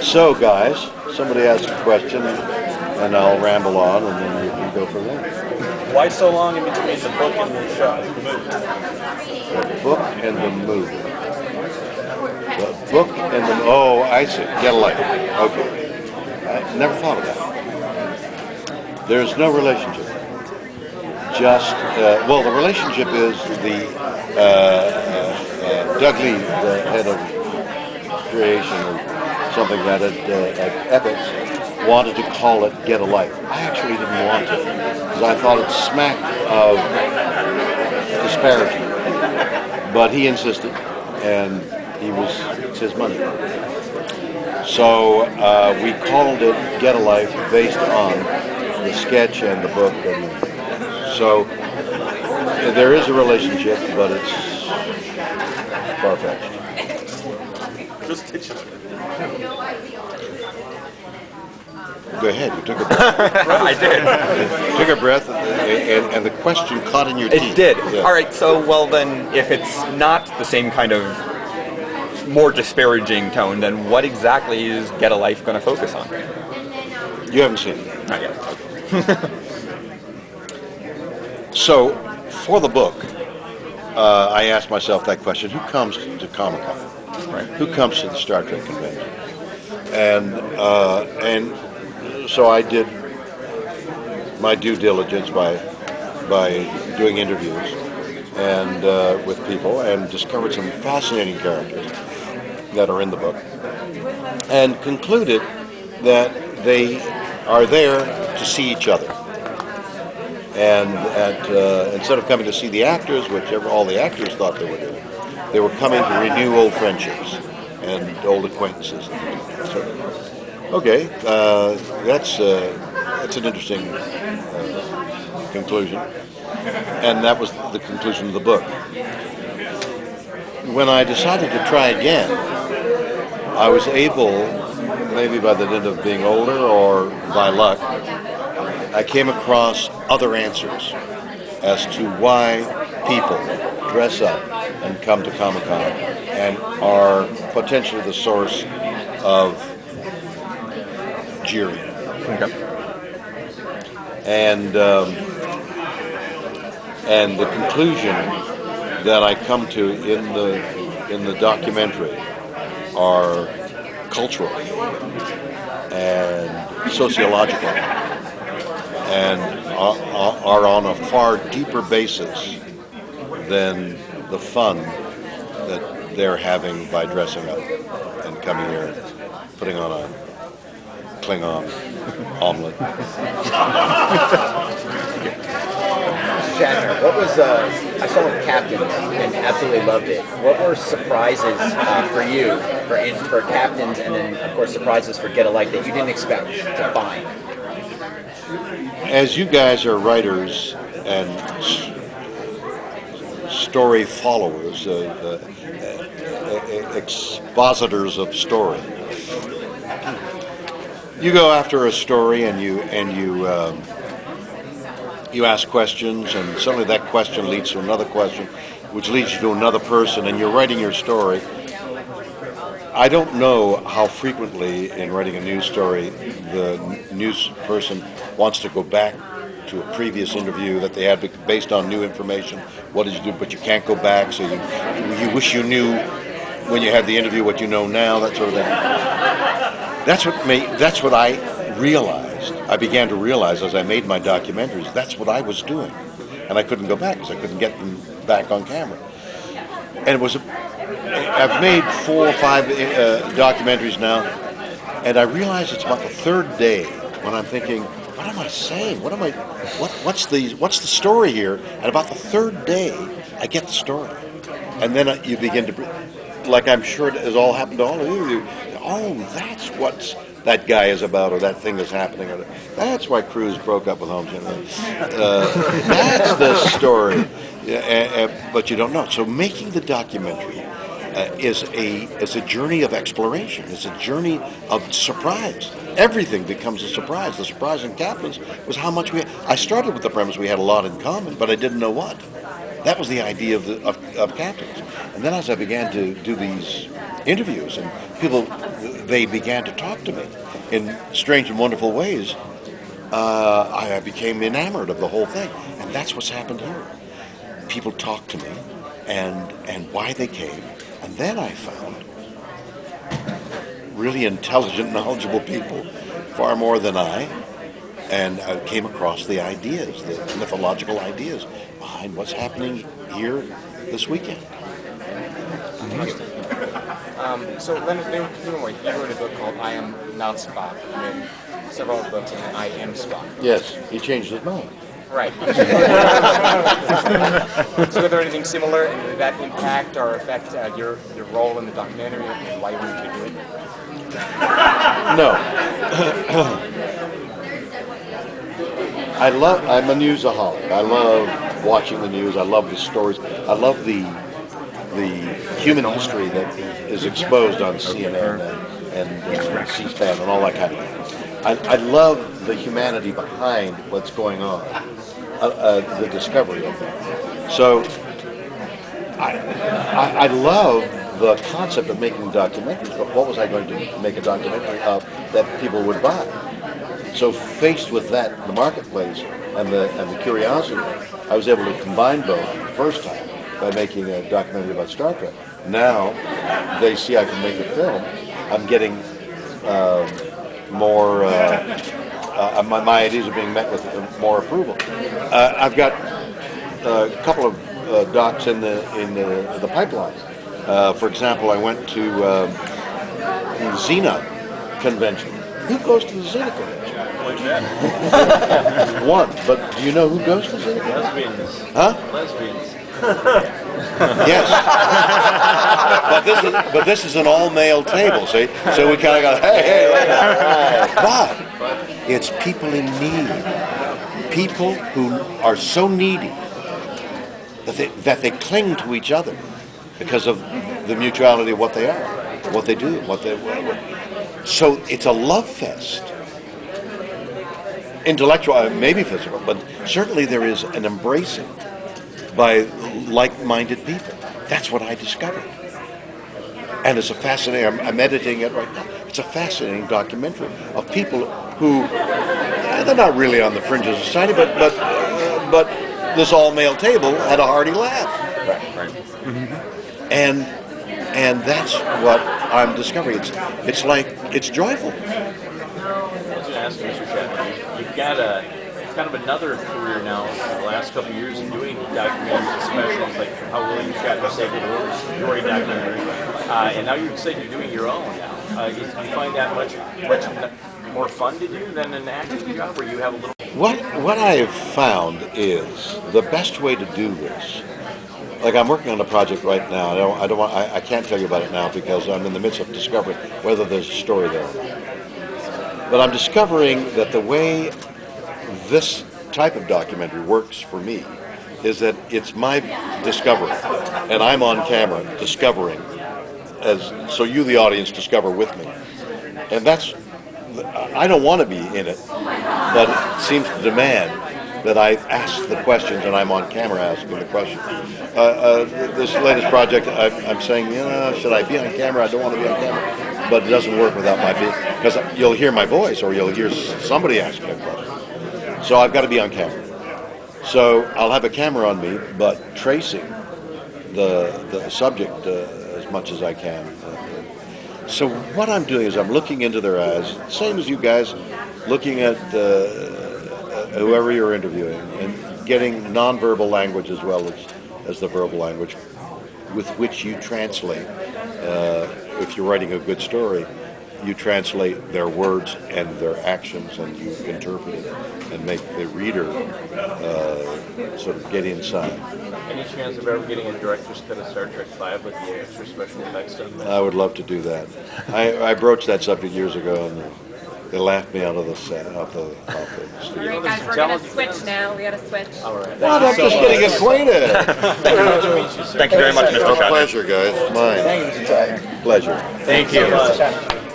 So, guys, somebody asks a question, and I'll ramble on, and then we can go from there. Why so long in between the book and the show, the movie? The book and the movie. The book and the... Oh, I see. Get a life. Okay. I never thought of that. There's no relationship. Just, well, the relationship is the Doug Lee, the head of creation or something that at Epics, wanted to call it Get a Life. I actually didn't want to because I thought it smacked of disparity. But he insisted, and it's his money. So we called it Get a Life based on the sketch and the book. And so there is a relationship, but it's far-fetched. Go ahead. You took a breath. I did. You took a breath, and the question caught in your teeth. It did. Yeah. All right. So, well, then, if it's not the same kind of more disparaging tone, then what exactly is Get a Life going to focus on? You haven't seen it. Not yet. So, for the book, I asked myself that question: who comes to Comic-Con? Right. Who comes to the Star Trek convention? And so I did my due diligence by doing interviews and with people, and discovered some fascinating characters that are in the book, and concluded that they are there to see each other. And instead of coming to see the actors, which all the actors thought they were doing, they were coming to renew old friendships and old acquaintances. So, okay, that's an interesting conclusion, and that was the conclusion of the book. When I decided to try again, I was able, maybe by the dint of being older or by luck, I came across other answers as to why people dress up and come to Comic-Con and are potentially the source of jeering. Okay. And the conclusion that I come to in the documentary are cultural and sociological, and are on a far deeper basis than the fun that they're having by dressing up and coming here and putting on a Klingon omelet. Shatner, what was, I saw it Captain and absolutely loved it. What were surprises for you, for Captains, and then, of course, surprises for Get a Life that you didn't expect to find? As you guys are writers and story followers, expositors of story, you go after a story and you ask questions, and suddenly that question leads to another question, which leads you to another person, and you're writing your story. I don't know how frequently in writing a news story the news person wants to go back to a previous interview that they had based on new information. What did you do? But you can't go back, so you wish you knew when you had the interview what you know now, that sort of thing. That's what I realized. I began to realize as I made my documentaries, that's what I was doing. And I couldn't go back because I couldn't get them back on camera. And it was I've made 4 or 5 documentaries now, and I realize it's about the third day when I'm thinking, what am I saying? What's the story here? And about the third day, I get the story. And then you begin to, like I'm sure it has all happened to all of you, oh, that's what that guy is about, or that thing is happening, or that's why Cruz broke up with Holmes. That's the story. But you don't know. So making the documentary is a journey of exploration. It's a journey of surprise. Everything becomes a surprise. The surprise in Captains was how much I started with the premise we had a lot in common, but I didn't know what. That was the idea of Captains. And then as I began to do these interviews, and people, they began to talk to me in strange and wonderful ways. I became enamored of the whole thing, and that's what's happened here. People talked to me, and why they came, and then I found really intelligent, knowledgeable people, far more than I, and I came across the ideas, the mythological ideas behind what's happening here this weekend. So Leonard Nimoy, you wrote a book called I Am Not Spock. You read several books on I Am Spock. Yes, he changed his mind. Right. So is there anything similar, and did that impact or affect your role in the documentary and why you wanted to do it? No. I'm a newsaholic. I love watching the news. I love the stories. I love the human history that is exposed on CNN and C-SPAN and all that kind of thing. I love the humanity behind what's going on, the discovery of that. So I love the concept of making documentaries, but what was I going to make a documentary of that people would buy? So faced with that, the marketplace and the curiosity, I was able to combine both the first time by making a documentary about Star Trek. Now they see I can make a film. I'm getting more. My ideas are being met with more approval. I've got a couple of docs in the pipeline. For example, I went to the Xena convention. Who goes to the Xena convention? One, but do you know who goes to Xena convention? Lesbians. Huh? Lesbians. Yes. But this is an all-male table, see? So we kind of go, hey. But it's people in need. People who are so needy that they cling to each other because of the mutuality of what they are, what they do, so it's a love fest. Intellectual, maybe physical, but certainly there is an embracing by like-minded people. That's what I discovered. And it's a fascinating, I'm editing it right now. It's a fascinating documentary of people who, they're not really on the fringe of society, but this all-male table had a hearty laugh. Right. Mm-hmm. And that's what I'm discovering. It's joyful. I was going to ask you, Mr. Shatner, you've got kind of another career now for the last couple of years in doing documentaries and specials, like how William Shatner saved the world, your documentary, and now you said you're doing your own now. Do you find that much more fun to do than an acting job, where you have a little? What I have found is the best way to do this. Like I'm working on a project right now. I can't tell you about it now because I'm in the midst of discovering whether there's a story there or not. But I'm discovering that the way this type of documentary works for me is that it's my discovery, and I'm on camera discovering, so you, the audience, discover with me. And I don't want to be in it, but it seems to demand that I ask the questions and I'm on camera asking the questions. This latest project, I'm saying, should I be on camera? I don't want to be on camera. But it doesn't work without my being, because you'll hear my voice or you'll hear somebody asking a question. So I've got to be on camera. So I'll have a camera on me, but tracing the subject as much as I can. So what I'm doing is I'm looking into their eyes, same as you guys, looking at whoever you're interviewing and getting nonverbal language as well as the verbal language with which you translate. If you're writing a good story, you translate their words and their actions and you interpret it and make the reader sort of get inside. Any chance of ever getting a director's cut of Star Trek V with the extra special effects done? I would love to do that. I broached that subject years ago and they laughed me out of the set, off the studio. All right, guys, we're going to switch now. We got to switch. All right. What? I'm just getting acquainted. Thank you very much, Mr. My Shatner. pleasure, guys. Mine. Thank you, Mr. Tyler. Pleasure. Thank you. Mr. Shatner.